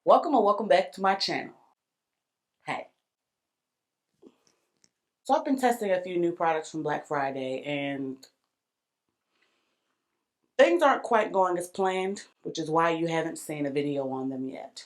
Welcome or welcome back to my channel. Hey. So I've been testing a few new products from Black Friday and things aren't quite going as planned, which is why you haven't seen a video on them yet.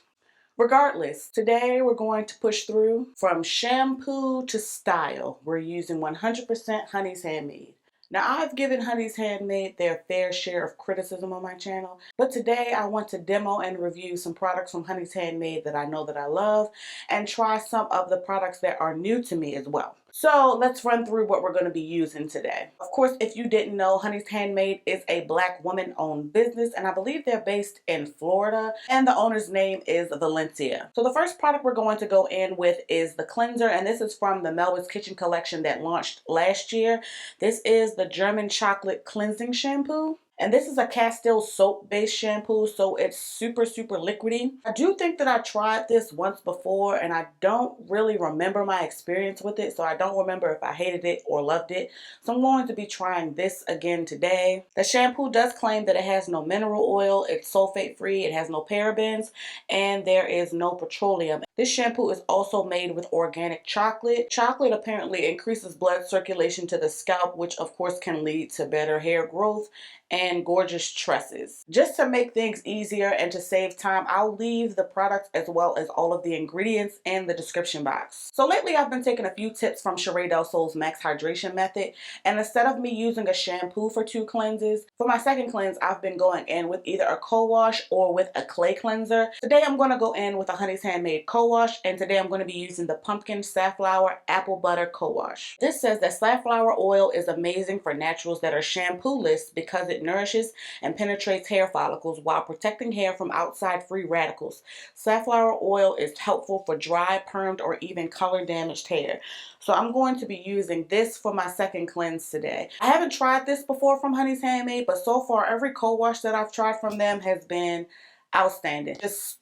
Regardless, today we're going to push through from shampoo to style. We're using 100% Honey's Handmade. Now, I've given Honey's Handmade their fair share of criticism on my channel, but today I want to demo and review some products from Honey's Handmade that I know that I love and try some of the products that are new to me as well. So let's run through what we're going to be using today. Of course, if you didn't know, Honey's Handmade is a Black woman-owned business, and I believe they're based in Florida, and the owner's name is Valencia. So the first product we're going to go in with is the cleanser, and this is from the Melba's Kitchen collection that launched last year. This is the German Chocolate Cleansing Shampoo. And this is a Castile soap-based shampoo, so it's super liquidy. I do think that I tried this once before, and I don't really remember my experience with it, so I don't remember if I hated it or loved it. So I'm going to be trying this again today. The shampoo does claim that it has no mineral oil, it's sulfate-free, it has no parabens, and there is no petroleum. This shampoo is also made with organic chocolate. Chocolate apparently increases blood circulation to the scalp, which of course can lead to better hair growth and gorgeous tresses. Just to make things easier and to save time, I'll leave the products as well as all of the ingredients in the description box. So lately I've been taking a few tips from Sheree Del Sol's Max Hydration Method, and instead of me using a shampoo for 2 cleanses, for my second cleanse I've been going in with either a co-wash or with a clay cleanser. Today I'm going to go in with a Honey's Handmade co-wash, and today I'm going to be using the Pumpkin Safflower Apple Butter Co-wash. This says that safflower oil is amazing for naturals that are shampoo-less because it nourishes and penetrates hair follicles while protecting hair from outside free radicals. Safflower oil is helpful for dry, permed, or even color damaged hair. So I'm going to be using this for my second cleanse today. I haven't tried this before from Honey's Handmade, but so far every co-wash that I've tried from them has been outstanding. Just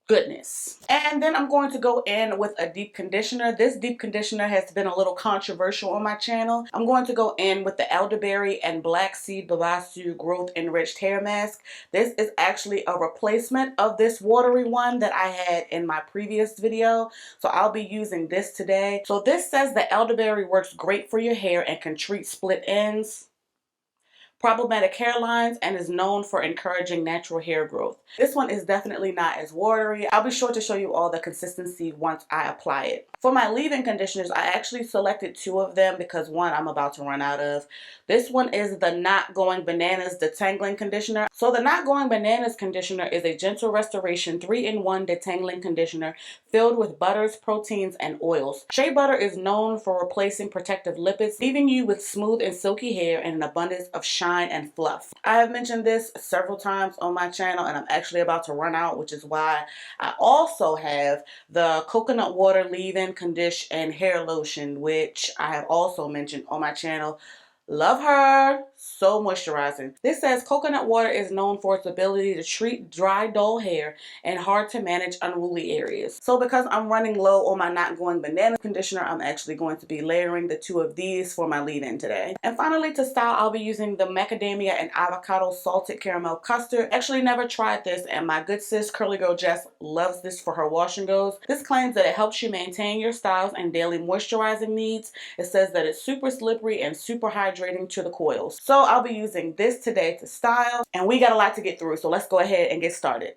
goodness. And then I'm going to go in with a deep conditioner. This deep conditioner has been a little controversial on my channel. I'm going to go in with the Elderberry and Blackseed Babassu Growth Enriched Hair Mask. This is actually a replacement of this watery one that I had in my previous video. So I'll be using this today. So this says the Elderberry works great for your hair and can treat split ends, problematic hairlines, and is known for encouraging natural hair growth. This one is definitely not as watery. I'll be sure to show you all the consistency once I apply it. For my leave-in conditioners, I actually selected 2 of them because one I'm about to run out of. This one is the Not Going Bananas Detangling Conditioner. So the Not Going Bananas conditioner is a gentle restoration 3-in-1 detangling conditioner filled with butters, proteins, and oils. Shea butter is known for replacing protective lipids, leaving you with smooth and silky hair and an abundance of shine and fluff. I have mentioned this several times on my channel, and I'm actually about to run out, which is why I also have the coconut water leave-in condition and hair lotion, which I have also mentioned on my channel. Love her. So moisturizing. This says coconut water is known for its ability to treat dry, dull hair and hard to manage unruly areas. So because I'm running low on my Not Going Banana conditioner, I'm actually going to be layering the 2 of these for my leave-in today. And finally, to style, I'll be using the Macadamia and Avocado Salted Caramel Custard. Actually never tried this, and my good sis Curly Girl Jess loves this for her wash and goes. This claims that it helps you maintain your styles and daily moisturizing needs. It says that it's super slippery and super hydrating to the coils. So I'll be using this today to style, and we got a lot to get through, so let's go ahead and get started.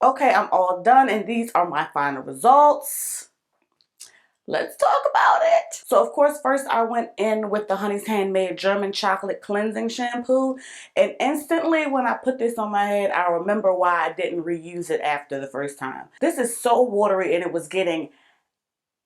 Okay, I'm all done and these are my final results. Let's talk about it. So of course, first I went in with the Honey's Handmade German Chocolate Cleansing Shampoo. And instantly when I put this on my head, I remember why I didn't reuse it after the first time. This is so watery and it was getting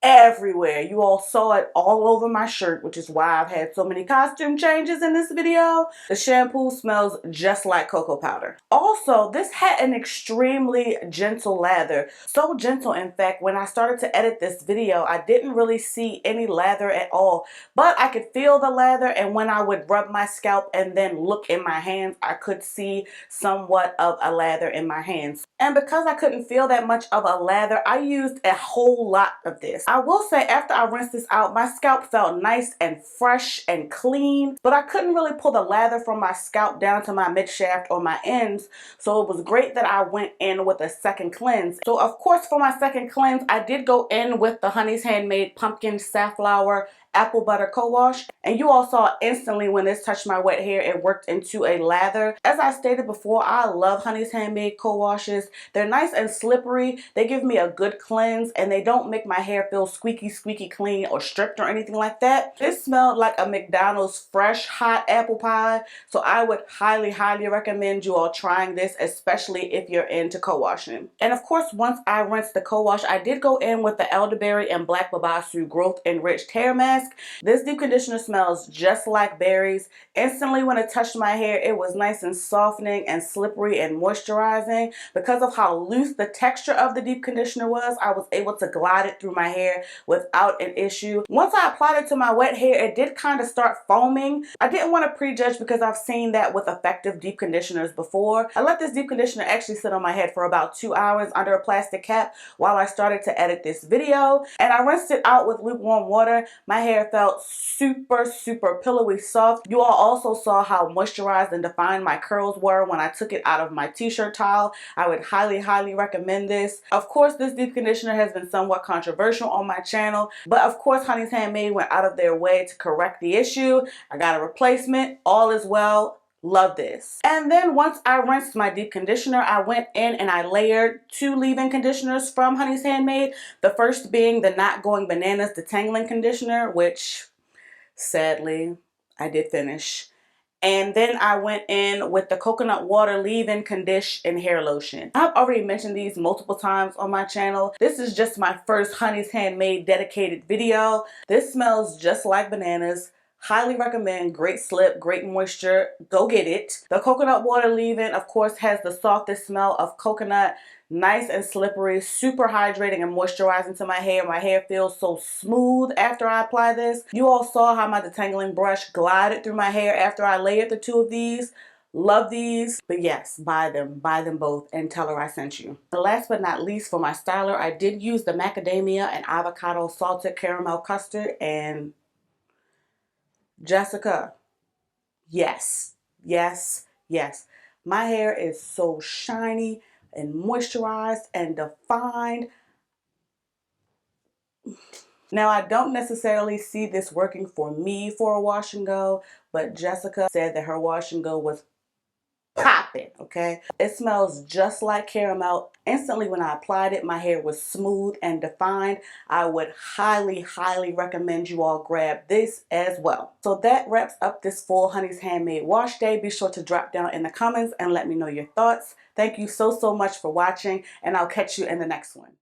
everywhere. You all saw it all over my shirt, which is why I've had so many costume changes in this video. The shampoo smells just like cocoa powder. Also, this had an extremely gentle lather. So gentle, in fact, when I started to edit this video, I didn't really see any lather at all, but I could feel the lather, and when I would rub my scalp and then look in my hands, I could see somewhat of a lather in my hands. And because I couldn't feel that much of a lather, I used a whole lot of this. I will say after I rinsed this out, my scalp felt nice and fresh and clean, but I couldn't really pull the lather from my scalp down to my mid-shaft or my ends, so it was great that I went in with a second cleanse. So of course for my second cleanse, I did go in with the Honey's Handmade Pumpkin Safflower Apple Butter Co-Wash, and you all saw instantly when this touched my wet hair, it worked into a lather. As I stated before, I love Honey's Handmade Co-Washes. They're nice and slippery, they give me a good cleanse, and they don't make my hair feel squeaky clean or stripped or anything like that. This smelled like a McDonald's fresh hot apple pie, so I would highly recommend you all trying this, especially if you're into co-washing. And of course, once I rinsed the co-wash, I did go in with the Elderberry and Black Babassu Growth Enriched Hair Mask. This deep conditioner smells just like berries. Instantly when it touched my hair, it was nice and softening and slippery and moisturizing. Because of how loose the texture of the deep conditioner was, I was able to glide it through my hair without an issue. Once I applied it to my wet hair, it did kind of start foaming. I didn't want to prejudge because I've seen that with effective deep conditioners before. I let this deep conditioner actually sit on my head for about 2 hours under a plastic cap while I started to edit this video, and I rinsed it out with lukewarm water. My hair felt super pillowy soft. You all also saw how moisturized and defined my curls were when I took it out of my t-shirt towel. I would highly recommend this. Of course, this deep conditioner has been somewhat controversial on my channel, but of course Honey's Handmade went out of their way to correct the issue. I got a replacement. All is well. Love this. And then once I rinsed my deep conditioner, I went in and I layered 2 leave-in conditioners from Honey's Handmade. The first being the Not Going Bananas Detangling Conditioner, which sadly I did finish. And then I went in with the Coconut Water Leave-In Condish and Hair Lotion. I've already mentioned these multiple times on my channel. This is just my first Honey's Handmade dedicated video. This smells just like bananas. Highly recommend. Great slip, great moisture. Go get it. The Coconut Water Leave-In, of course, has the softest smell of coconut. Nice and slippery, super hydrating and moisturizing to my hair. My hair feels so smooth after I apply this. You all saw how my detangling brush glided through my hair after I layered the 2 of these. Love these, but yes, buy them both and tell her I sent you. And last but not least, for my styler, I did use the Macadamia and Avocado Salted Caramel Custard, and Jessica, yes. My hair is so shiny and moisturized and defined. Now, I don't necessarily see this working for me for a wash and go, but Jessica said that her wash and go was popping, okay? It smells just like caramel. Instantly when I applied it, my hair was smooth and defined. I would highly recommend you all grab this as well. So that wraps up this full Honey's Handmade wash day. Be sure to drop down in the comments and let me know your thoughts. Thank you so much for watching, and I'll catch you in the next one.